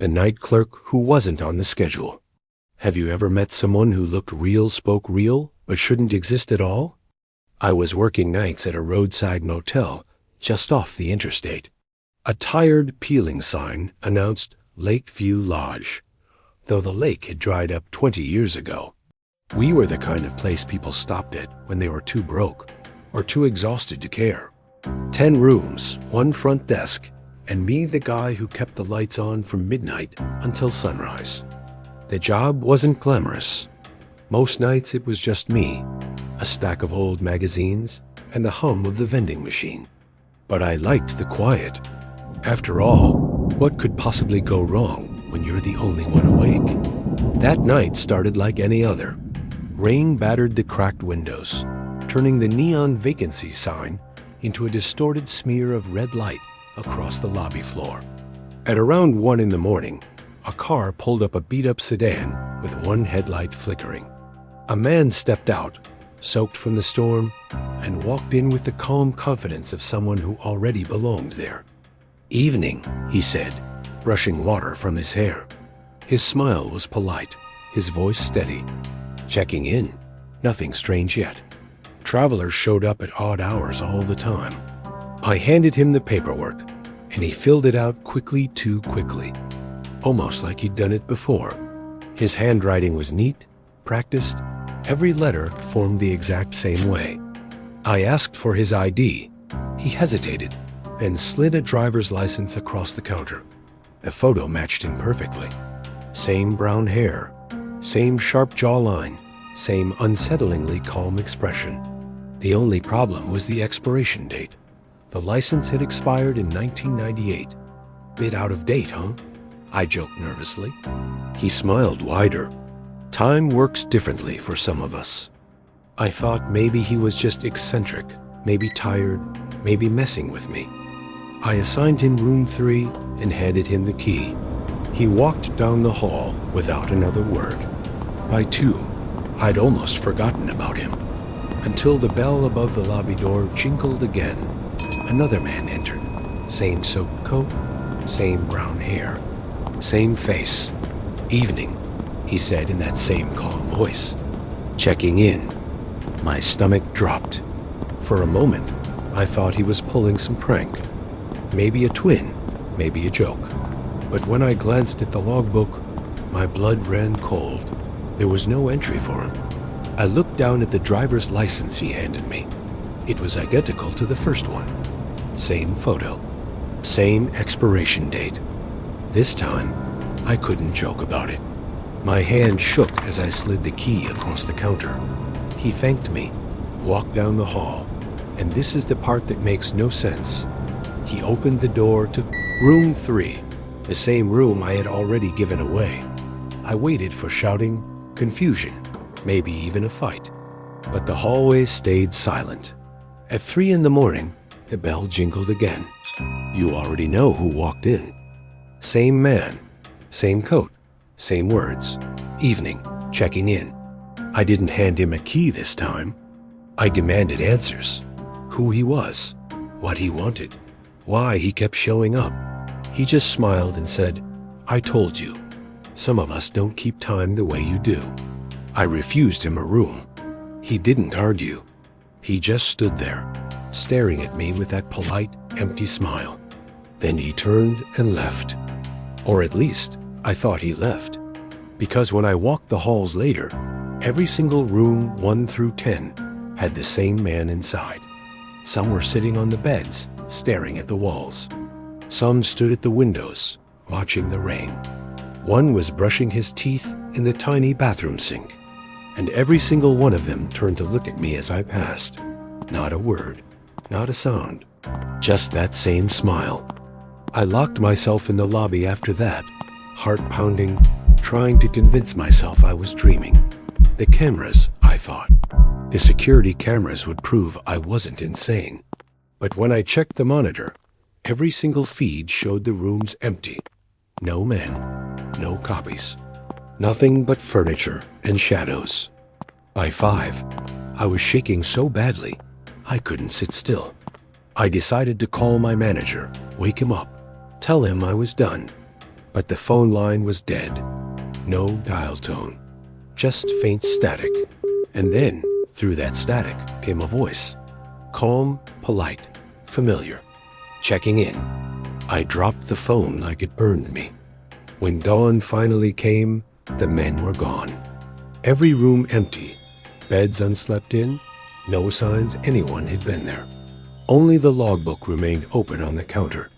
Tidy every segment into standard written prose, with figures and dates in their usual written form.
The night clerk who wasn't on the schedule. Have you ever met someone who looked real, spoke real, but shouldn't exist at all? I was working nights at a roadside motel just off the interstate. A tired, peeling sign announced Lakeview Lodge, though the lake had dried up 20 years ago. We were the kind of place people stopped at when they were too broke or too exhausted to care. 10 rooms, 1 front desk, and me, the guy who kept the lights on from midnight until sunrise. The job wasn't glamorous. Most nights it was just me, a stack of old magazines, and the hum of the vending machine. But I liked the quiet. After all, what could possibly go wrong when you're the only one awake? That night started like any other. Rain battered the cracked windows, turning the neon vacancy sign into a distorted smear of red light across the lobby floor. At around 1 in the morning, a car pulled up a beat-up sedan with one headlight flickering. A man stepped out, soaked from the storm, and walked in with the calm confidence of someone who already belonged there. "Evening," he said, brushing water from his hair. His smile was polite, his voice steady. "Checking in. Nothing strange yet." Travelers showed up at odd hours all the time. I handed him the paperwork, and he filled it out quickly, too quickly, almost like he'd done it before. His handwriting was neat, practiced. Every letter formed the exact same way. I asked for his ID. He hesitated, then slid a driver's license across the counter. The photo matched him perfectly. Same brown hair, same sharp jawline, same unsettlingly calm expression. The only problem was the expiration date. The license had expired in 1998. Bit out of date, huh? I joked nervously. He smiled wider. Time works differently for some of us. I thought maybe he was just eccentric, maybe tired, maybe messing with me. I assigned him room 3 and handed him the key. He walked down the hall without another word. By 2, I'd almost forgotten about him, until the bell above the lobby door jingled again. Another man entered. Same soaked coat, same brown hair, same face. "Evening," he said in that same calm voice. "Checking in." My stomach dropped. For a moment, I thought he was pulling some prank. Maybe a twin, maybe a joke. But when I glanced at the logbook, my blood ran cold. There was no entry for him. I looked down at the driver's license he handed me. It was identical to the first one. Same photo, same expiration date. This time, I couldn't joke about it. My hand shook as I slid the key across the counter. He thanked me, walked down the hall, and this is the part that makes no sense. He opened the door to room 3, the same room I had already given away. I waited for shouting, confusion, maybe even a fight. But the hallway stayed silent. At 3 in the morning, the bell jingled again. You already know who walked in. Same man, same coat, same words. "Evening, checking in." I didn't hand him a key this time. I demanded answers. Who he was, what he wanted, why he kept showing up. He just smiled and said, "I told you. Some of us don't keep time the way you do." I refused him a room. He didn't argue. He just stood there, staring at me with that polite, empty smile. Then he turned and left. Or at least, I thought he left. Because when I walked the halls later, every single room 1 through 10 had the same man inside. Some were sitting on the beds, staring at the walls. Some stood at the windows, watching the rain. One was brushing his teeth in the tiny bathroom sink. And every single one of them turned to look at me as I passed. Not a word, not a sound, just that same smile. I locked myself in the lobby after that, heart pounding, trying to convince myself I was dreaming. The cameras, I thought. The security cameras would prove I wasn't insane. But when I checked the monitor, every single feed showed the rooms empty. No men, no copies. Nothing but furniture and shadows. By 5, I was shaking so badly, I couldn't sit still. I decided to call my manager, wake him up, tell him I was done. But the phone line was dead. No dial tone. Just faint static. And then, through that static, came a voice. Calm, polite, familiar. Checking in. I dropped the phone like it burned me. When dawn finally came, the men were gone. Every room empty. Beds unslept in. No signs anyone had been there. Only the logbook remained open on the counter.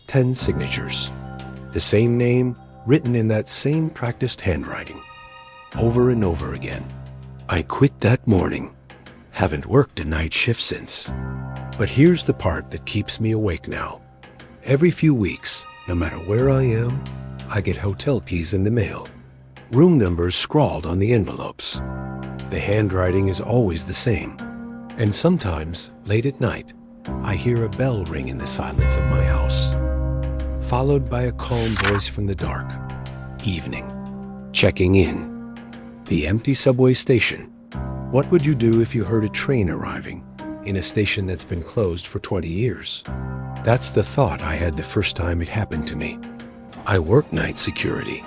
10 signatures. The same name, written in that same practiced handwriting. Over and over again. I quit that morning. Haven't worked a night shift since. But here's the part that keeps me awake now. Every few weeks, no matter where I am, I get hotel keys in the mail. Room numbers scrawled on the envelopes. The handwriting is always the same. And sometimes, late at night, I hear a bell ring in the silence of my house, followed by a calm voice from the dark. Evening. Checking in. The empty subway station. What would you do if you heard a train arriving in a station that's been closed for 20 years? That's the thought I had the first time it happened to me. I work night security.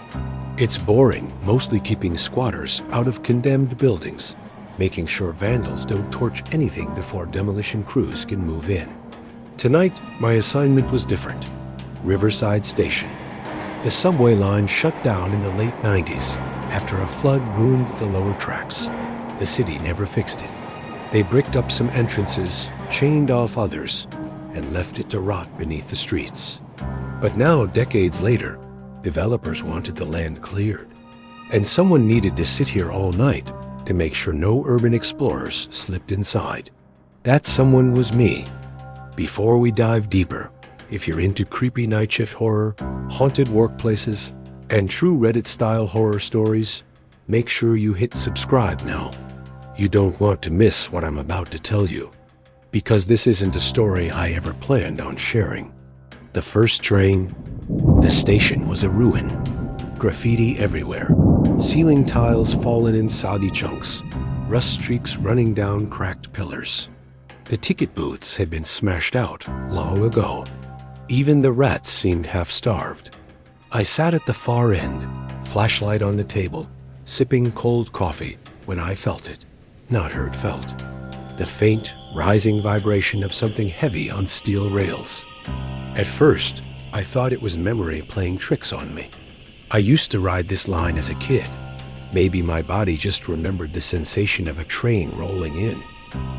It's boring, mostly keeping squatters out of condemned buildings, making sure vandals don't torch anything before demolition crews can move in. Tonight, my assignment was different. Riverside Station. The subway line shut down in the late 90s after a flood ruined the lower tracks. The city never fixed it. They bricked up some entrances, chained off others, and left it to rot beneath the streets. But now, decades later, developers wanted the land cleared, and someone needed to sit here all night to make sure no urban explorers slipped inside. That someone was me. Before we dive deeper, if you're into creepy night shift horror, haunted workplaces, and true Reddit-style horror stories, make sure you hit subscribe now. You don't want to miss what I'm about to tell you, because this isn't a story I ever planned on sharing. The first train. The station was a ruin. Graffiti everywhere. Ceiling tiles fallen in soggy chunks. Rust streaks running down cracked pillars. The ticket booths had been smashed out long ago. Even the rats seemed half-starved. I sat at the far end, flashlight on the table, sipping cold coffee when I felt it. Not heard felt. The faint, rising vibration of something heavy on steel rails. At first, I thought it was memory playing tricks on me. I used to ride this line as a kid. Maybe my body just remembered the sensation of a train rolling in.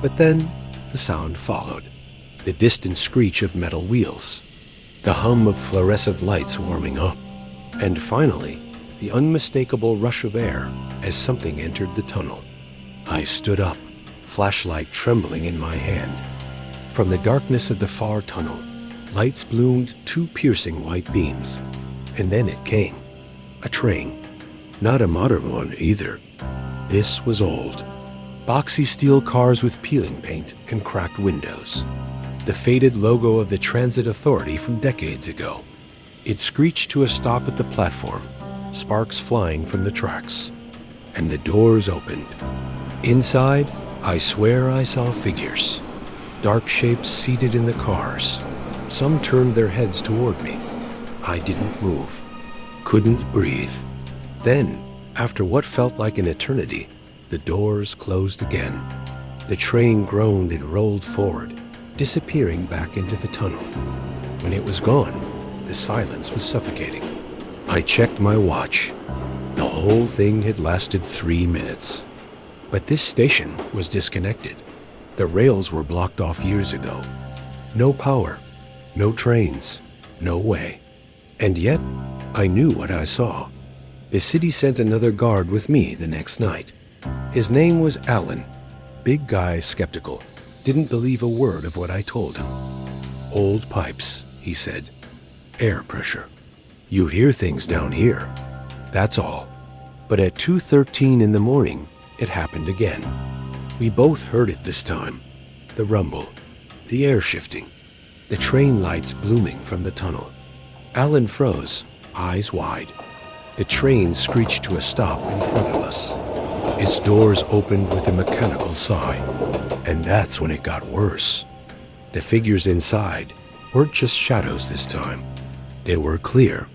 But then, the sound followed. The distant screech of metal wheels. The hum of fluorescent lights warming up. And finally, the unmistakable rush of air as something entered the tunnel. I stood up, flashlight trembling in my hand. From the darkness of the far tunnel, lights bloomed 2 piercing white beams. And then it came. A train. Not a modern one either. This was old. Boxy steel cars with peeling paint and cracked windows. The faded logo of the transit authority from decades ago. It screeched to a stop at the platform, sparks flying from the tracks. And the doors opened. Inside, I swear I saw figures. Dark shapes seated in the cars. Some turned their heads toward me. I didn't move. Couldn't breathe. Then, after what felt like an eternity, the doors closed again. The train groaned and rolled forward, disappearing back into the tunnel. When it was gone, the silence was suffocating. I checked my watch. The whole thing had lasted 3 minutes. But this station was disconnected. The rails were blocked off years ago. No power, no trains, no way. And yet, I knew what I saw. The city sent another guard with me the next night. His name was Alan. Big guy, skeptical. Didn't believe a word of what I told him. Old pipes, he said. Air pressure. You hear things down here. That's all. But at 2:13 in the morning, it happened again. We both heard it this time. The rumble, the air shifting, the train lights blooming from the tunnel. Alan froze, eyes wide. The train screeched to a stop in front of us. Its doors opened with a mechanical sigh. And that's when it got worse. The figures inside weren't just shadows this time. They were clear.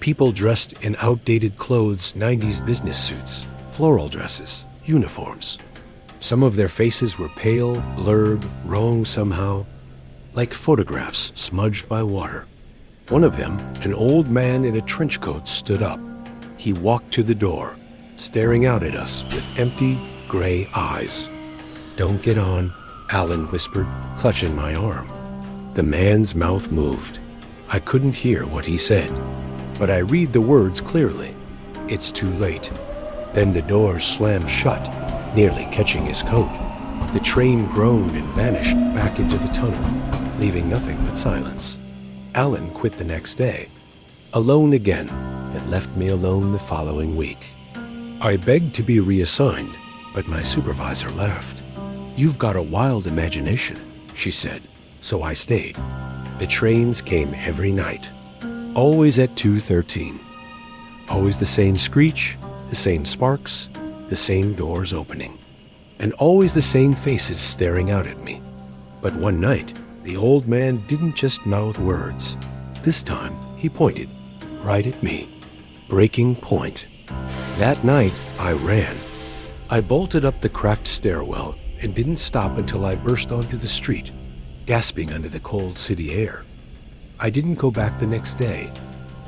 People dressed in outdated clothes, 90s business suits, floral dresses, uniforms. Some of their faces were pale, blurred, wrong somehow, like photographs smudged by water. One of them, an old man in a trench coat, stood up. He walked to the door, staring out at us with empty, gray eyes. "Don't get on," Alan whispered, clutching my arm. The man's mouth moved. I couldn't hear what he said, but I read the words clearly. "It's too late." Then the doors slammed shut, nearly catching his coat. The train groaned and vanished back into the tunnel, leaving nothing but silence. Alan quit the next day. Alone again, it left me alone the following week. I begged to be reassigned, but my supervisor laughed. "You've got a wild imagination," she said, so I stayed. The trains came every night, always at 2:13. Always the same screech, the same sparks, the same doors opening, and always the same faces staring out at me. But one night, the old man didn't just mouth words. This time, he pointed right at me. Breaking point. That night, I ran. I bolted up the cracked stairwell and didn't stop until I burst onto the street, gasping under the cold city air. I didn't go back the next day,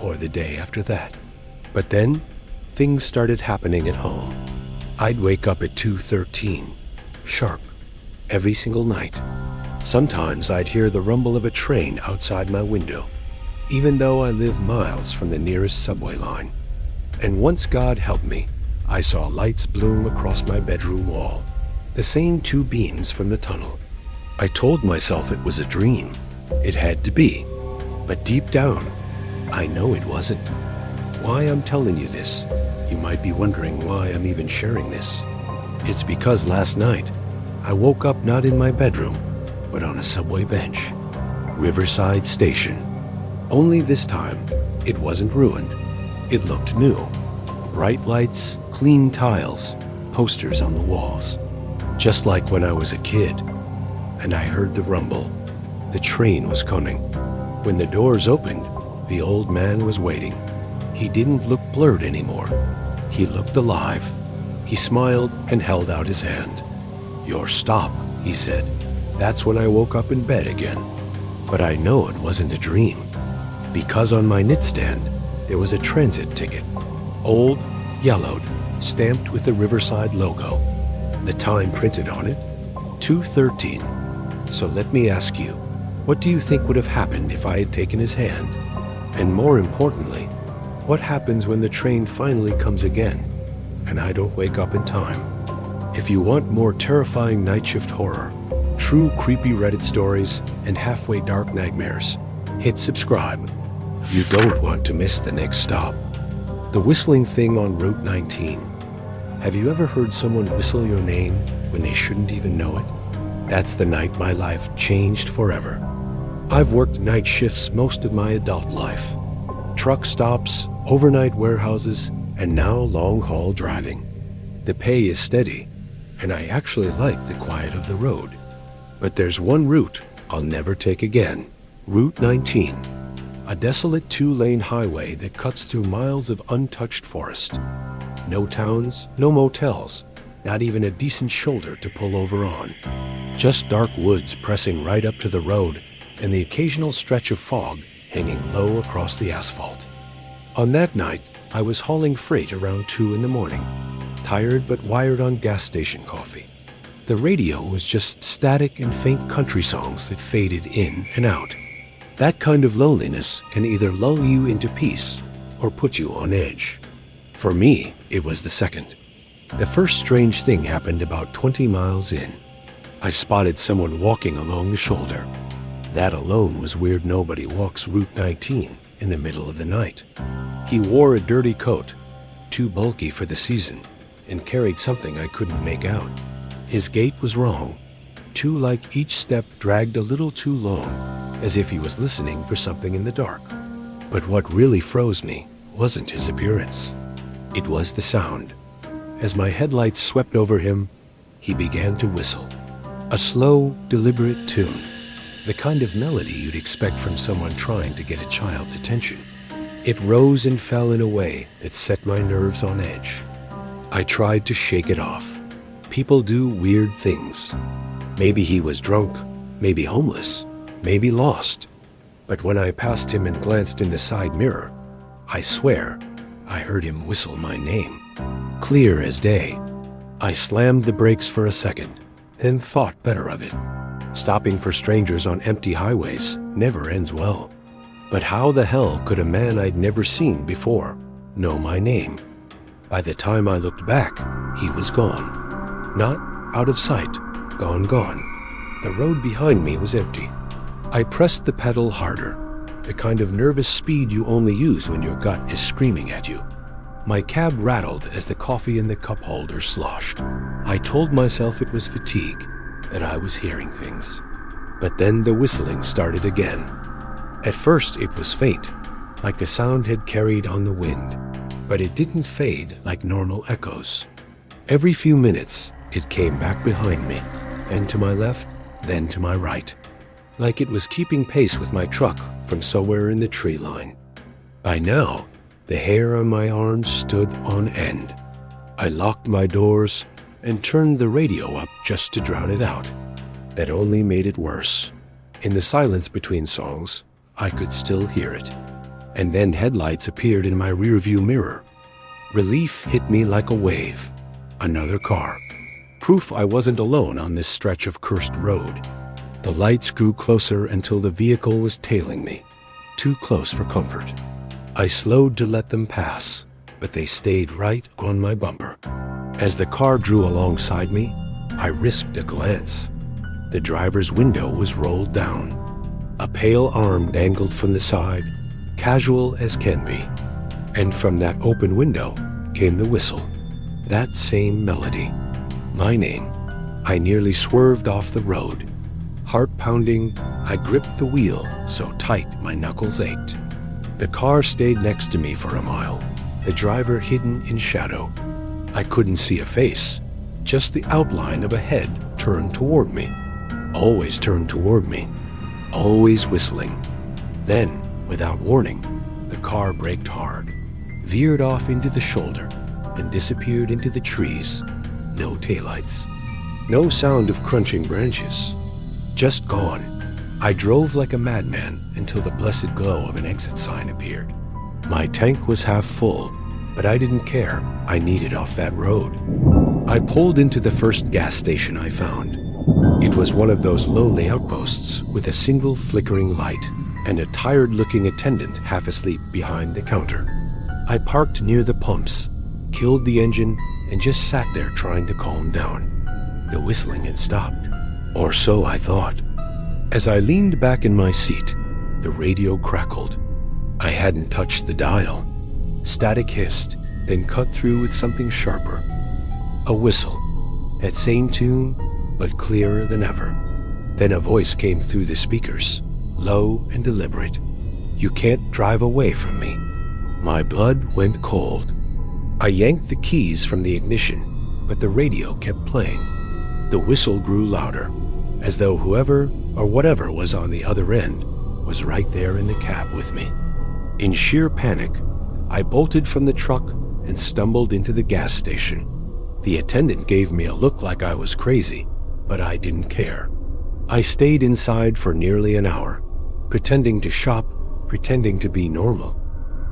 or the day after that. But then, things started happening at home. I'd wake up at 2:13, sharp, every single night. Sometimes I'd hear the rumble of a train outside my window, even though I live miles from the nearest subway line. And once, God help me, I saw lights bloom across my bedroom wall, the same two beams from the tunnel. I told myself it was a dream. It had to be. But deep down, I know it wasn't. Why I'm telling you this, you might be wondering why I'm even sharing this. It's because last night, I woke up not in my bedroom, but on a subway bench. Riverside Station. Only this time, it wasn't ruined. It looked new. Bright lights, clean tiles, posters on the walls. Just like when I was a kid. And I heard the rumble. The train was coming. When the doors opened, the old man was waiting. He didn't look blurred anymore. He looked alive. He smiled and held out his hand. "Your stop," he said. That's when I woke up in bed again. But I know it wasn't a dream. Because on my nightstand, there was a transit ticket. Old, yellowed, stamped with the Riverside logo. The time printed on it, 2:13. So let me ask you, what do you think would have happened if I had taken his hand? And more importantly, what happens when the train finally comes again, and I don't wake up in time? If you want more terrifying night shift horror, true creepy Reddit stories, and halfway dark nightmares, hit subscribe. You don't want to miss the next stop. The whistling thing on Route 19. Have you ever heard someone whistle your name when they shouldn't even know it? That's the night my life changed forever. I've worked night shifts most of my adult life. Truck stops, overnight warehouses, and now long-haul driving. The pay is steady, and I actually like the quiet of the road. But there's one route I'll never take again. Route 19. A desolate two-lane highway that cuts through miles of untouched forest. No towns, no motels, not even a decent shoulder to pull over on. Just dark woods pressing right up to the road and the occasional stretch of fog hanging low across the asphalt. On that night, I was hauling freight around 2 in the morning, tired but wired on gas station coffee. The radio was just static and faint country songs that faded in and out. That kind of loneliness can either lull you into peace or put you on edge. For me, it was the second. The first strange thing happened about 20 miles in. I spotted someone walking along the shoulder. That alone was weird. Nobody walks Route 19 in the middle of the night. He wore a dirty coat, too bulky for the season, and carried something I couldn't make out. His gait was wrong. Too like each step dragged a little too long, as if he was listening for something in the dark. But what really froze me wasn't his appearance. It was the sound. As my headlights swept over him, he began to whistle. A slow, deliberate tune. The kind of melody you'd expect from someone trying to get a child's attention. It rose and fell in a way that set my nerves on edge. I tried to shake it off. People do weird things. Maybe he was drunk, maybe homeless, maybe lost. But when I passed him and glanced in the side mirror, I swear I heard him whistle my name, clear as day. I slammed the brakes for a second, then thought better of it. Stopping for strangers on empty highways never ends well. But how the hell could a man I'd never seen before know my name? By the time I looked back, he was gone. Not out of sight, gone. The road behind me was empty. I pressed the pedal harder, the kind of nervous speed you only use when your gut is screaming at you. My cab rattled as the coffee in the cup holder sloshed. I told myself it was fatigue, that I was hearing things. But then the whistling started again. At first it was faint, like the sound had carried on the wind, but it didn't fade like normal echoes. Every few minutes it came back behind me, then to my left, then to my right, like it was keeping pace with my truck from somewhere in the tree line. By now, the hair on my arms stood on end. I locked my doors and turned the radio up just to drown it out. That only made it worse. In the silence between songs, I could still hear it. And then headlights appeared in my rearview mirror. Relief hit me like a wave. Another car. Proof I wasn't alone on this stretch of cursed road. The lights grew closer until the vehicle was tailing me. Too close for comfort. I slowed to let them pass, but they stayed right on my bumper. As the car drew alongside me, I risked a glance. The driver's window was rolled down. A pale arm dangled from the side, casual as can be. And from that open window came the whistle. That same melody. My name. I nearly swerved off the road. Heart pounding, I gripped the wheel so tight my knuckles ached. The car stayed next to me for a mile, the driver hidden in shadow. I couldn't see a face, just the outline of a head turned toward me. Always turned toward me, always whistling. Then, without warning, the car braked hard, veered off into the shoulder, and disappeared into the trees. No taillights. No sound of crunching branches. Just gone. I drove like a madman until the blessed glow of an exit sign appeared. My tank was half full, but I didn't care. I needed off that road. I pulled into the first gas station I found. It was one of those lonely outposts with a single flickering light and a tired-looking attendant half asleep behind the counter. I parked near the pumps, killed the engine, and just sat there trying to calm down. The whistling had stopped, or so I thought. As I leaned back in my seat, the radio crackled. I hadn't touched the dial. Static hissed, then cut through with something sharper. A whistle. That same tune, but clearer than ever. Then a voice came through the speakers, low and deliberate. You can't drive away from me. My blood went cold. I yanked the keys from the ignition, but the radio kept playing. The whistle grew louder, as though whoever or whatever was on the other end was right there in the cab with me. In sheer panic, I bolted from the truck and stumbled into the gas station. The attendant gave me a look like I was crazy, but I didn't care. I stayed inside for nearly an hour, pretending to shop, pretending to be normal.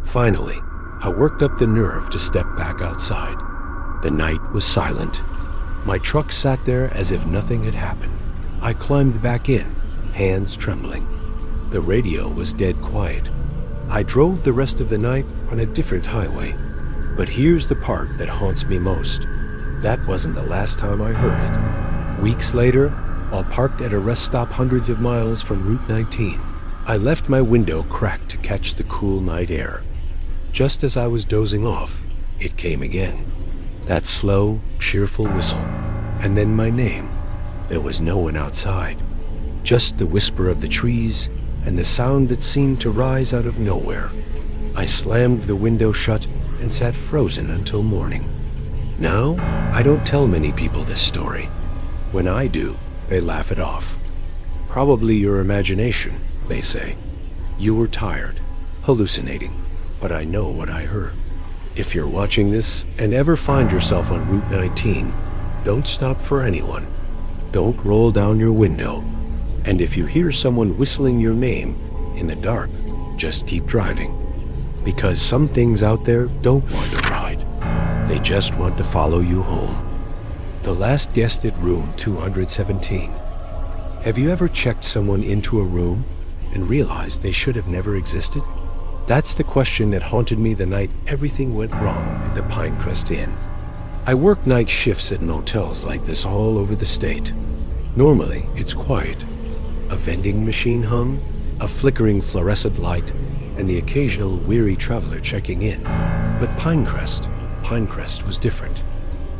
Finally, I worked up the nerve to step back outside. The night was silent. My truck sat there as if nothing had happened. I climbed back in, hands trembling. The radio was dead quiet. I drove the rest of the night on a different highway. But here's the part that haunts me most. That wasn't the last time I heard it. Weeks later, while parked at a rest stop hundreds of miles from Route 19, I left my window cracked to catch the cool night air. Just as I was dozing off, it came again. That slow, cheerful whistle. And then my name. There was no one outside. Just the whisper of the trees and the sound that seemed to rise out of nowhere. I slammed the window shut and sat frozen until morning. Now, I don't tell many people this story. When I do, they laugh it off. Probably your imagination, they say. You were tired, hallucinating. but I know what I heard. If you're watching this and ever find yourself on Route 19, don't stop for anyone. Don't roll down your window. And if you hear someone whistling your name in the dark, just keep driving. Because some things out there don't want to ride. They just want to follow you home. The last guest at room 217. Have you ever checked someone into a room and realized they should have never existed? That's the question that haunted me the night everything went wrong at the Pinecrest Inn. I work night shifts at motels like this all over the state. Normally, it's quiet. A vending machine hum, a flickering fluorescent light, and the occasional weary traveler checking in. But Pinecrest was different.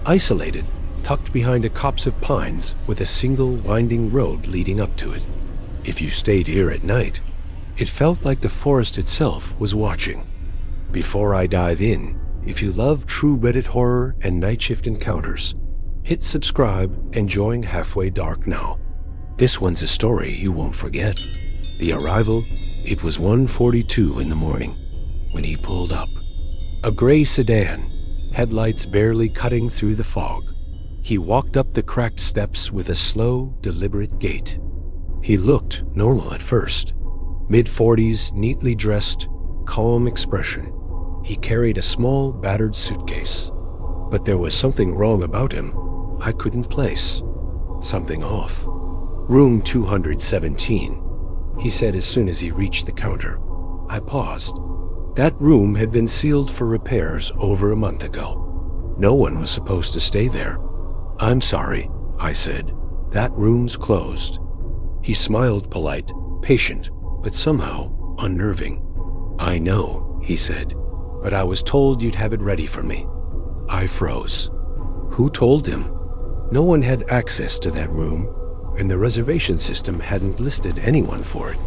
Isolated, tucked behind a copse of pines with a single winding road leading up to it. If you stayed here at night, it felt like the forest itself was watching. Before I dive in, if you love true Reddit horror and night shift encounters, hit subscribe and join Halfway Dark now. This one's a story you won't forget. The arrival, it was 1:42 in the morning when he pulled up. A gray sedan, headlights barely cutting through the fog. He walked up the cracked steps with a slow, deliberate gait. He looked normal at first. Mid-40s, neatly dressed, calm expression. He carried a small, battered suitcase. But there was something wrong about him I couldn't place. Something off. Room 217, he said as soon as he reached the counter. I paused. That room had been sealed for repairs over a month ago. No one was supposed to stay there. I'm sorry, I said. That room's closed. He smiled polite, patient, but somehow unnerving. I know, he said, but I was told you'd have it ready for me. I froze. Who told him? No one had access to that room, and the reservation system hadn't listed anyone for it.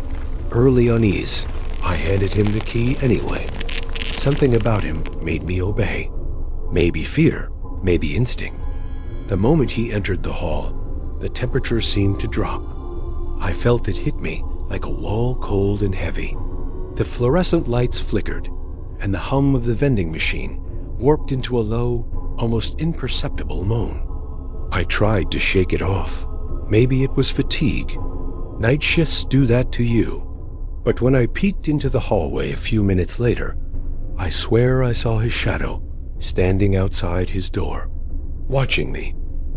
Early unease, I handed him the key anyway. Something about him made me obey. Maybe fear, maybe instinct. The moment he entered the hall, the temperature seemed to drop. I felt it hit me like a wall, cold and heavy. The fluorescent lights flickered, and the hum of the vending machine warped into a low, almost imperceptible moan. I tried to shake it off. Maybe it was fatigue. Night shifts do that to you. But when I peeked into the hallway a few minutes later, I swear I saw his shadow standing outside his door, watching me.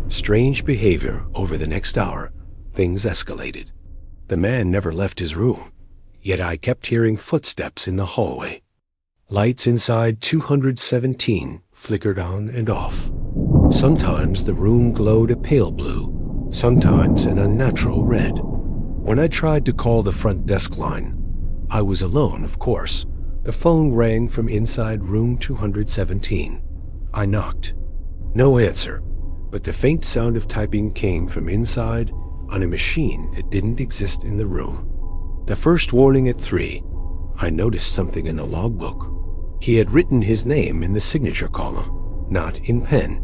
Strange behavior over the next hour. Things escalated. The man never left his room, yet I kept hearing footsteps in the hallway. Lights inside 217 flickered on and off. Sometimes the room glowed a pale blue, sometimes an unnatural red. When I tried to call the front desk line, I was alone, of course. The phone rang from inside room 217. I knocked. No answer, but the faint sound of typing came from inside on a machine that didn't exist in the room. The first warning at 3, I noticed something in the logbook. He had written his name in the signature column, not in pen,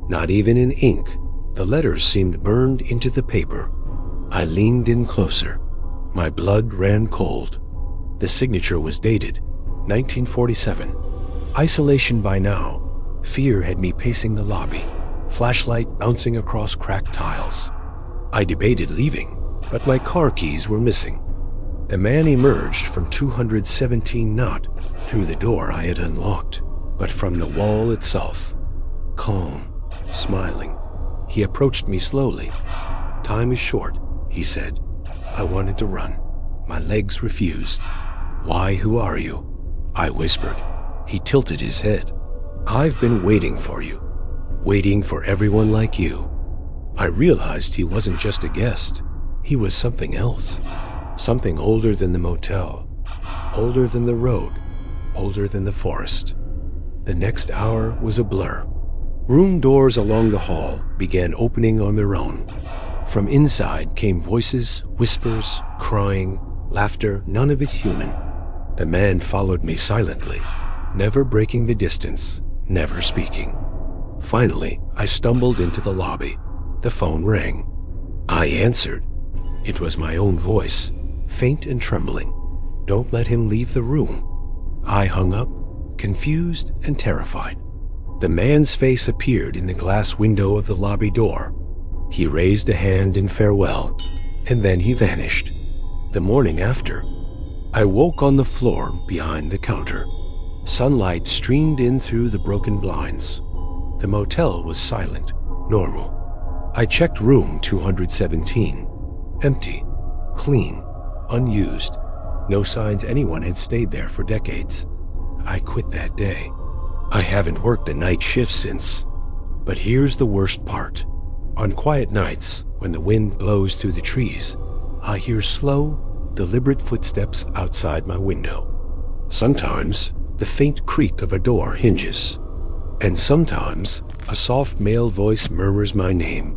not even in ink. The letters seemed burned into the paper. I leaned in closer. My blood ran cold. The signature was dated 1947. Isolation by now. Fear had me pacing the lobby, flashlight bouncing across cracked tiles. I debated leaving, but my car keys were missing. The man emerged from 217 not through the door I had unlocked, but from the wall itself. Calm, smiling. He approached me slowly. Time is short, he said. I wanted to run. My legs refused. Why, who are you? I whispered. He tilted his head. I've been waiting for you. Waiting for everyone like you. I realized he wasn't just a guest. He was something else. Something older than the motel. Older than the road. Older than the forest. The next hour was a blur. Room doors along the hall began opening on their own. From inside came voices, whispers, crying, laughter, none of it human. The man followed me silently, never breaking the distance, never speaking. Finally, I stumbled into the lobby. The phone rang. I answered. It was my own voice, faint and trembling. Don't let him leave the room. I hung up confused and terrified. The man's face appeared in the glass window of the lobby door. He raised a hand in farewell, and then he vanished. The morning after, I woke on the floor behind the counter. Sunlight streamed in through the broken blinds. The motel was silent, normal. I checked room 217. Empty, clean, unused. No signs anyone had stayed there for decades. I quit that day. I haven't worked a night shift since. But here's the worst part. On quiet nights, when the wind blows through the trees, I hear slow, deliberate footsteps outside my window. Sometimes, the faint creak of a door hinges. And sometimes, a soft male voice murmurs my name.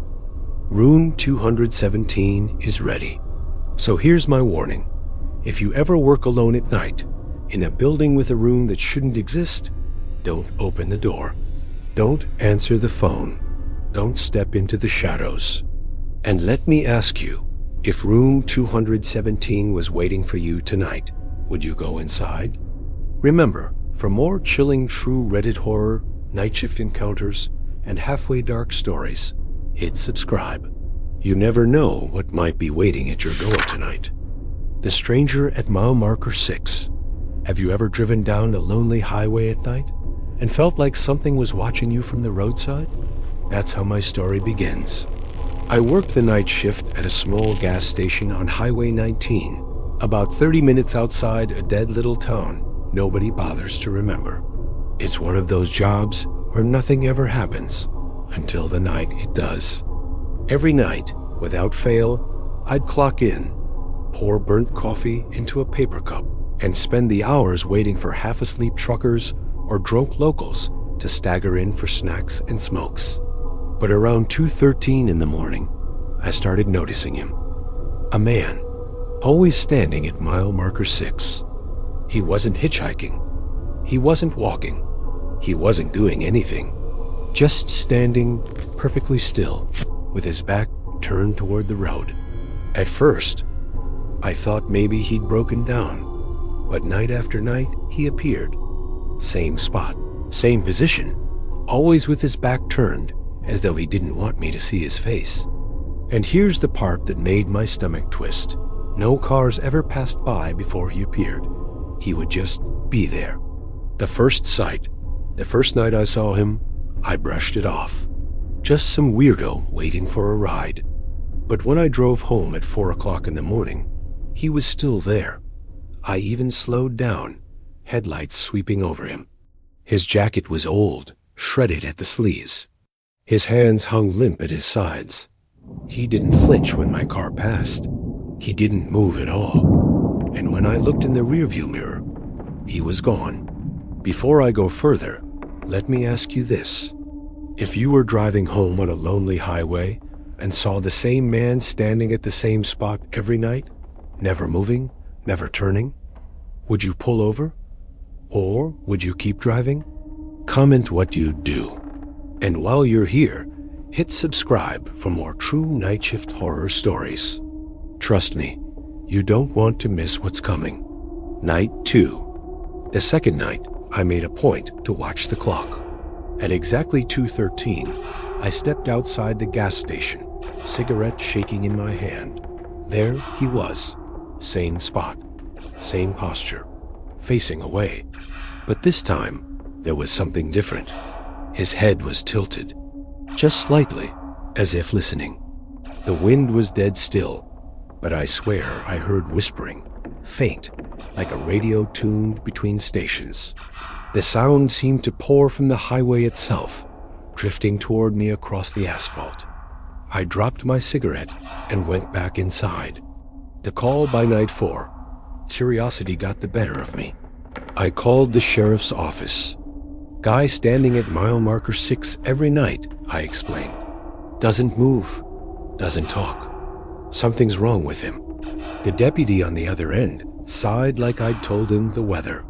Room 217 is ready. So here's my warning. If you ever work alone at night, in a building with a room that shouldn't exist, don't open the door. Don't answer the phone. Don't step into the shadows. And let me ask you, if room 217 was waiting for you tonight, would you go inside? Remember, for more chilling true Reddit horror, night shift encounters, and halfway dark stories, hit subscribe. You never know what might be waiting at your door tonight. The Stranger at Mile Marker 6. Have you ever driven down a lonely highway at night and felt like something was watching you from the roadside? That's how my story begins. I worked the night shift at a small gas station on Highway 19, about 30 minutes outside a dead little town nobody bothers to remember. It's one of those jobs where nothing ever happens until the night it does. Every night, without fail, I'd clock in, pour burnt coffee into a paper cup, and spend the hours waiting for half-asleep truckers or drunk locals to stagger in for snacks and smokes. But around 2:13 in the morning, I started noticing him. A man, always standing at mile marker 6. He wasn't hitchhiking. He wasn't walking. He wasn't doing anything. Just standing perfectly still, with his back turned toward the road. At first, I thought maybe he'd broken down, but night after night, he appeared. Same spot, same position, always with his back turned, as though he didn't want me to see his face. And here's the part that made my stomach twist. No cars ever passed by before he appeared. He would just be there. The first sight, the first night I saw him, I brushed it off. Just some weirdo waiting for a ride. But when I drove home at 4 o'clock in the morning, he was still there. I even slowed down, headlights sweeping over him. His jacket was old, shredded at the sleeves. His hands hung limp at his sides. He didn't flinch when my car passed. He didn't move at all. And when I looked in the rearview mirror, he was gone. Before I go further, let me ask you this. If you were driving home on a lonely highway and saw the same man standing at the same spot every night, never moving, never turning, would you pull over? Or would you keep driving? Comment what you'd do. And while you're here, hit subscribe for more true night shift horror stories. Trust me, you don't want to miss what's coming. Night 2. The second night, I made a point to watch the clock. At exactly 2:13, I stepped outside the gas station, cigarette shaking in my hand. There he was, same spot, same posture, facing away. But this time, there was something different. His head was tilted, just slightly, as if listening. The wind was dead still, but I swear I heard whispering, faint, like a radio tuned between stations. The sound seemed to pour from the highway itself, drifting toward me across the asphalt. I dropped my cigarette and went back inside. The call by night 4. Curiosity got the better of me. I called the sheriff's office. Guy standing at mile marker 6 every night, I explained. Doesn't move, doesn't talk. Something's wrong with him. The deputy on the other end sighed like I'd told him the weather.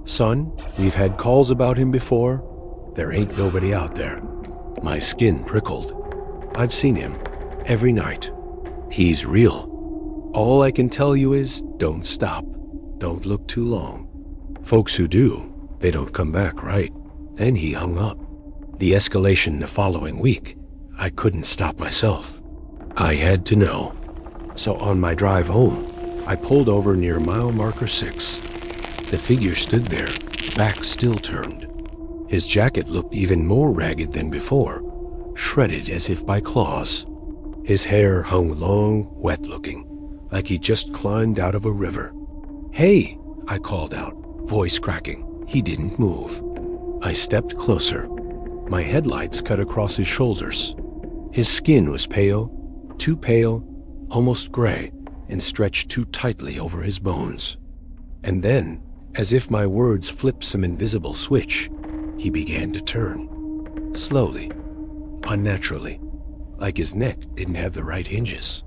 Son, we've had calls about him before. There ain't nobody out there. My skin prickled. I've seen him every night. He's real. All I can tell you is don't stop. Don't look too long. Folks who do, They don't come back, right? Then he hung up. The escalation the following week, I couldn't stop myself. I had to know. So on my drive home, I pulled over near mile marker 6. The figure stood there, back still turned. His jacket looked even more ragged than before, shredded as if by claws. His hair hung long, wet-looking, like he just climbed out of a river. "Hey," I called out, voice cracking. He didn't move. I stepped closer. My headlights cut across his shoulders. His skin was pale, too pale, almost gray, and stretched too tightly over his bones. And then, as if my words flipped some invisible switch, he began to turn. Slowly, unnaturally, like his neck didn't have the right hinges.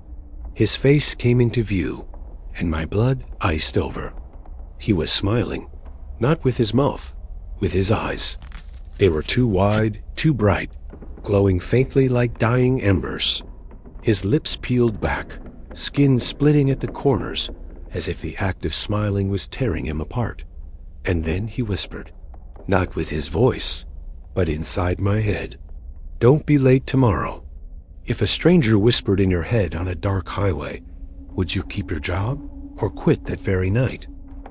His face came into view, and my blood iced over. He was smiling, not with his mouth, with his eyes. They were too wide, too bright, glowing faintly like dying embers. His lips peeled back, skin splitting at the corners, as if the act of smiling was tearing him apart. And then he whispered, not with his voice, but inside my head, "Don't be late tomorrow." If a stranger whispered in your head on a dark highway, would you keep your job or quit that very night?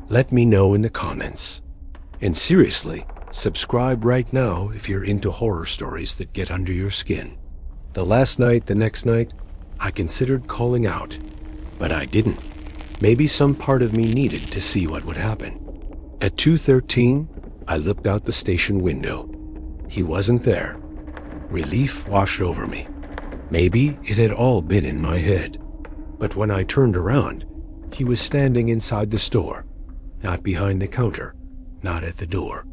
Let me know in the comments. And seriously, subscribe right now if you're into horror stories that get under your skin. The last night, the next night, I considered calling out, but I didn't. Maybe some part of me needed to see what would happen. At 2:13, I looked out the station window. He wasn't there. Relief washed over me. Maybe it had all been in my head. But when I turned around, he was standing inside the store, not behind the counter, not at the door.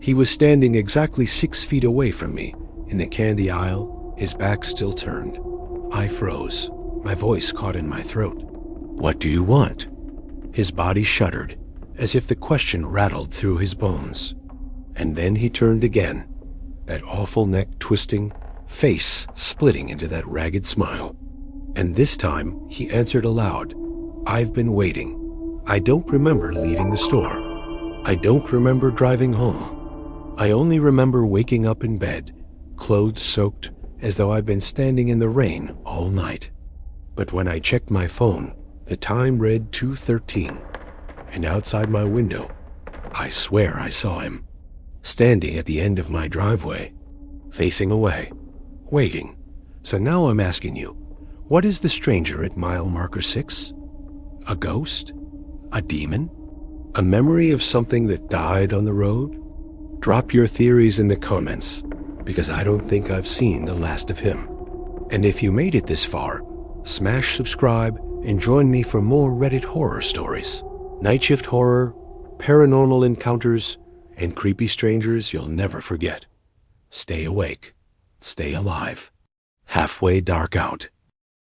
He was standing exactly 6 feet away from me, in the candy aisle, his back still turned. I froze, my voice caught in my throat. "What do you want?" His body shuddered, as if the question rattled through his bones. And then he turned again, that awful neck twisting, face splitting into that ragged smile. And this time he answered aloud, "I've been waiting. I don't remember leaving the store. I don't remember driving home. I only remember waking up in bed, clothes soaked, as though I'd been standing in the rain all night." But when I checked my phone, the time read 2:13, and outside my window, I swear I saw him, standing at the end of my driveway, facing away, waiting. So now I'm asking you, what is the stranger at mile marker 6? A ghost? A demon? A memory of something that died on the road? Drop your theories in the comments, because I don't think I've seen the last of him. And if you made it this far, smash subscribe and join me for more Reddit horror stories. Nightshift horror, paranormal encounters, and creepy strangers you'll never forget. Stay awake. Stay alive. Halfway dark out.